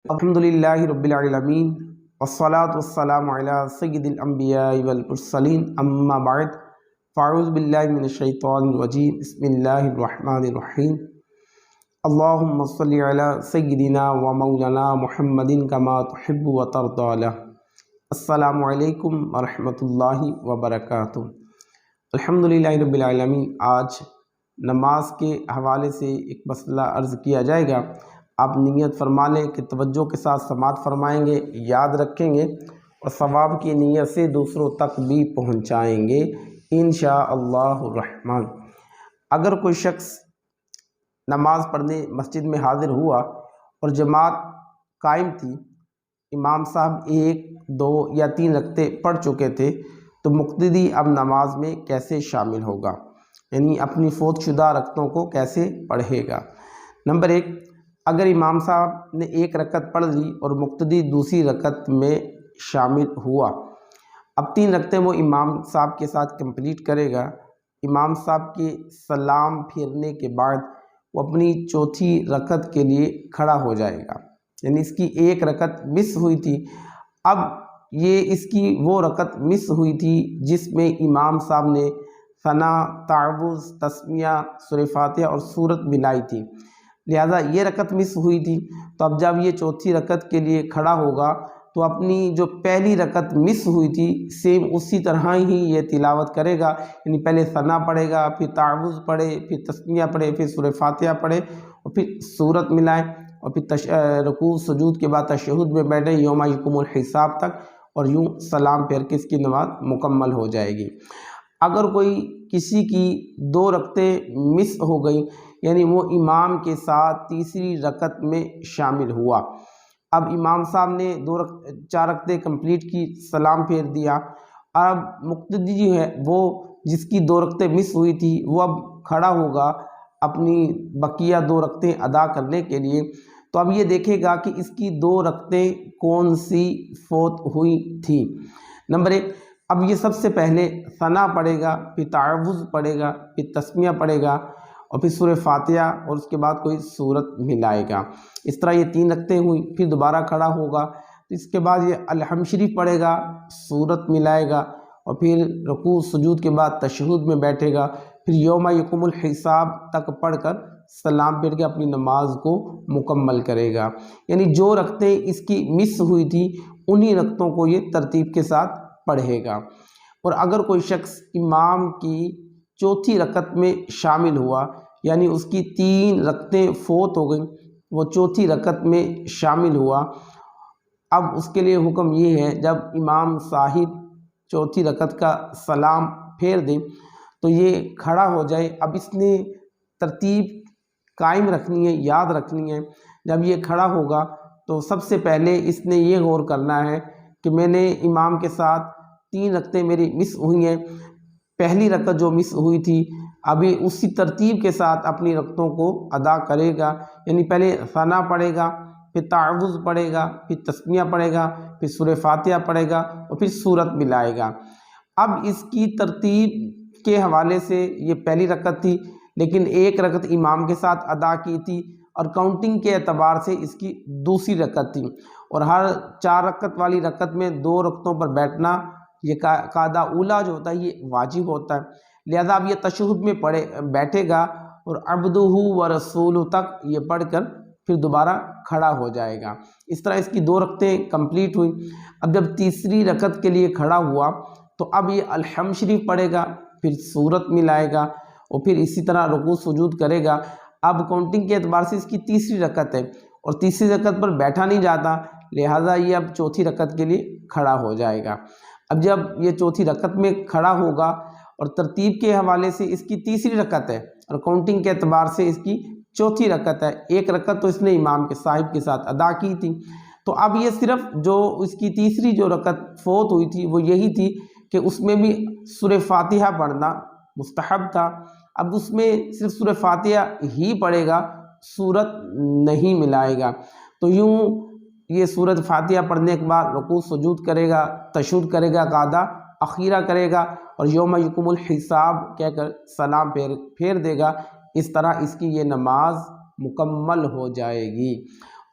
الحمدللہ رب العالمین والصلاة والسلام علی سید الانبیاء والمرسلین اما بعد فاعوذ باللہ من الشیطان الرجیم بسم اللہ الرحمن الرحیم اللہم صلی علی سیدنا و مولانا محمد کما تحب و ترضی. السلام علیکم ورحمۃ اللہ وبرکاتہ. الحمدللہ رب العالمین. آج نماز کے حوالے سے ایک مسئلہ عرض کیا جائے گا. آپ نیت فرما لیں کہ توجہ کے ساتھ سماعت فرمائیں گے، یاد رکھیں گے اور ثواب کی نیت سے دوسروں تک بھی پہنچائیں گے انشاءاللہ الرحمن. اگر کوئی شخص نماز پڑھنے مسجد میں حاضر ہوا اور جماعت قائم تھی، امام صاحب 1، 2 یا 3 رکعتیں پڑھ چکے تھے، تو مقتدی اب نماز میں کیسے شامل ہوگا، یعنی اپنی فوت شدہ رکعتوں کو کیسے پڑھے گا؟ نمبر 1، اگر امام صاحب نے 1 رکعت پڑھ لی اور مقتدی دوسری رکعت میں شامل ہوا، اب 3 رکعتیں وہ امام صاحب کے ساتھ کمپلیٹ کرے گا. امام صاحب کے سلام پھیرنے کے بعد وہ اپنی چوتھی رکعت کے لیے کھڑا ہو جائے گا، یعنی اس کی 1 رکعت مس ہوئی تھی. اب یہ اس کی وہ رکعت مس ہوئی تھی جس میں امام صاحب نے ثنا، تعوذ، تسمیہ، سورہ فاتحہ اور سورت ملائی تھی، لہذا یہ رکعت مس ہوئی تھی. تو اب جب یہ چوتھی رکعت کے لیے کھڑا ہوگا تو اپنی جو پہلی رکعت مس ہوئی تھی سیم اسی طرح ہی یہ تلاوت کرے گا، یعنی پہلے ثنا پڑھے گا، پھر تعوذ پڑھے، پھر تسمیہ پڑھے، پھر سورہ فاتحہ پڑھے اور پھر سورت ملائے اور پھر رکوع سجود کے بعد تشہد میں بیٹھے یوم یقوم الحساب تک، اور یوں سلام پھیر کے اس کی نماز مکمل ہو جائے گی. اگر کوئی کسی کی 2 رکعتیں مس ہو گئیں، یعنی وہ امام کے ساتھ تیسری رکعت میں شامل ہوا، اب امام صاحب نے 4 رکعتیں کمپلیٹ کی، سلام پھیر دیا، اب مقتدی جو ہے وہ جس کی 2 رکعتیں مس ہوئی تھی وہ اب کھڑا ہوگا اپنی بقیہ 2 رکعتیں ادا کرنے کے لیے. تو اب یہ دیکھے گا کہ اس کی 2 رکعتیں کون سی فوت ہوئی تھی. نمبر 1، اب یہ سب سے پہلے ثنا پڑھے گا، پھر تعوذ پڑھے گا، پھر تسمیہ پڑھے گا اور پھر سورہ فاتحہ اور اس کے بعد کوئی سورت ملائے گا. اس طرح یہ 3 رکعتیں ہوئی، پھر دوبارہ کھڑا ہوگا، اس کے بعد یہ الحمد شریف پڑھے گا، سورت ملائے گا اور پھر رکوع سجود کے بعد تشہد میں بیٹھے گا، پھر یوم یقوم الحساب تک پڑھ کر سلام پھیر کے اپنی نماز کو مکمل کرے گا. یعنی جو رکعتیں اس کی مس ہوئی تھی انہی رکعتوں کو یہ ترتیب کے ساتھ پڑھے گا. اور اگر کوئی شخص امام کی چوتھی رکعت میں شامل ہوا، یعنی اس کی 3 رکعتیں فوت ہو گئیں، وہ چوتھی رکعت میں شامل ہوا، اب اس کے لیے حکم یہ ہے جب امام صاحب چوتھی رکعت کا سلام پھیر دیں تو یہ کھڑا ہو جائے. اب اس نے ترتیب قائم رکھنی ہے، یاد رکھنی ہے. جب یہ کھڑا ہوگا تو سب سے پہلے اس نے یہ غور کرنا ہے کہ میں نے امام کے ساتھ 3 رکعتیں میری مس ہوئی ہیں، پہلی رکعت جو مس ہوئی تھی ابھی اسی ترتیب کے ساتھ اپنی رکعتوں کو ادا کرے گا، یعنی پہلے ثنا پڑھے گا، پھر تعوذ پڑھے گا، پھر تسمیہ پڑھے گا، پھر سورہ فاتحہ پڑھے گا اور پھر سورت ملائے گا. اب اس کی ترتیب کے حوالے سے یہ پہلی رکعت تھی، لیکن 1 رکعت امام کے ساتھ ادا کی تھی اور کاؤنٹنگ کے اعتبار سے اس کی دوسری رکعت تھی، اور ہر 4 رکعت والی رکعت میں 2 رکعتوں پر بیٹھنا یہ قاعدہ اولیٰ جو ہوتا ہے یہ واجب ہوتا ہے. لہذا اب یہ تشہد میں بیٹھے گا اور عبدہ و رسولہ تک یہ پڑھ کر پھر دوبارہ کھڑا ہو جائے گا. اس طرح اس کی 2 رکعتیں کمپلیٹ ہوئیں. اب جب تیسری رکعت کے لیے کھڑا ہوا تو اب یہ الحمد شریف پڑھے گا، پھر سورت ملائے گا اور پھر اسی طرح رکوع سجود کرے گا. اب کاؤنٹنگ کے اعتبار سے اس کی تیسری رکعت ہے اور تیسری رکعت پر بیٹھا نہیں جاتا، لہٰذا یہ اب چوتھی رکعت کے لیے کھڑا ہو جائے گا. اب جب یہ چوتھی رکعت میں کھڑا ہوگا اور ترتیب کے حوالے سے اس کی تیسری رکعت ہے اور کاؤنٹنگ کے اعتبار سے اس کی چوتھی رکعت ہے، 1 رکعت تو اس نے امام کے صاحب کے ساتھ ادا کی تھی، تو اب یہ صرف جو اس کی تیسری جو رکعت فوت ہوئی تھی وہ یہی تھی کہ اس میں بھی سورہ فاتحہ پڑھنا مستحب تھا. اب اس میں صرف سورہ فاتحہ ہی پڑھے گا، سورت نہیں ملائے گا. تو یوں یہ سورت فاتحہ پڑھنے کے بعد رکوع سجود کرے گا، تشہد کرے گا، قاعدہ اخیرہ کرے گا اور یوم یقوم الحساب کہہ کر سلام پھیر دے گا. اس طرح اس کی یہ نماز مکمل ہو جائے گی.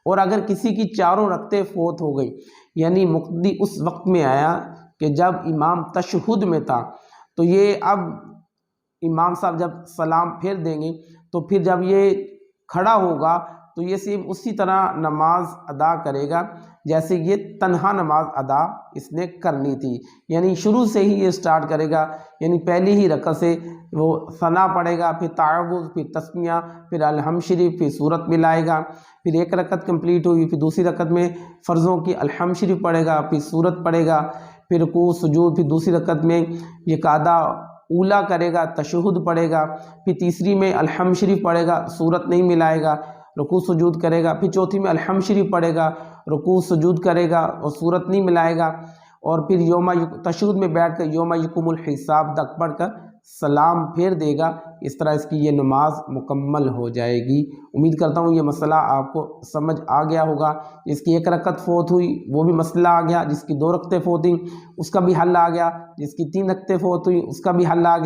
اور اگر کسی کی چاروں رکعتیں فوت ہو گئی، یعنی مقتدی اس وقت میں آیا کہ جب امام تشہد میں تھا، تو یہ اب امام صاحب جب سلام پھیر دیں گے تو پھر جب یہ کھڑا ہوگا تو یہ صرف اسی طرح نماز ادا کرے گا جیسے یہ تنہا نماز ادا اس نے کرنی تھی، یعنی شروع سے ہی یہ سٹارٹ کرے گا، یعنی پہلی ہی رکعت سے وہ ثنا پڑھے گا، پھر تعوذ، پھر تسمیہ، پھر الحمد شریف، پھر سورت ملائے گا، پھر ایک رکعت کمپلیٹ ہوئی، پھر دوسری رکعت میں فرضوں کی الحمد شریف پڑھے گا، پھر سورت پڑھے گا، پھر رکوع سجود، پھر دوسری رکعت میں یہ قاعدہ اولا کرے گا، تشہد پڑھے گا، پھر تیسری میں الحمد شریف پڑھے گا، سورت نہیں ملائے گا، رکوع سجود کرے گا، پھر چوتھی میں الحمد شریف پڑھے گا، رکوع سجود کرے گا اور سورت نہیں ملائے گا، اور پھر تشہد میں بیٹھ کر یوم یقوم الحساب تک پڑھ کر سلام پھیر دے گا۔ اس طرح اس کی یہ نماز مکمل ہو جائے گی۔ امید کرتا ہوں یہ مسئلہ آپ کو سمجھ آ گیا ہوگا۔ جس کی ایک رکعت فوت ہوئی وہ بھی مسئلہ آ گیا، جس کی 2 رکعتیں فوت ہوئیں اس کا بھی حل آ گیا، جس کی 3 رکعتیں فوت ہوئی اس کا بھی حل آ گیا۔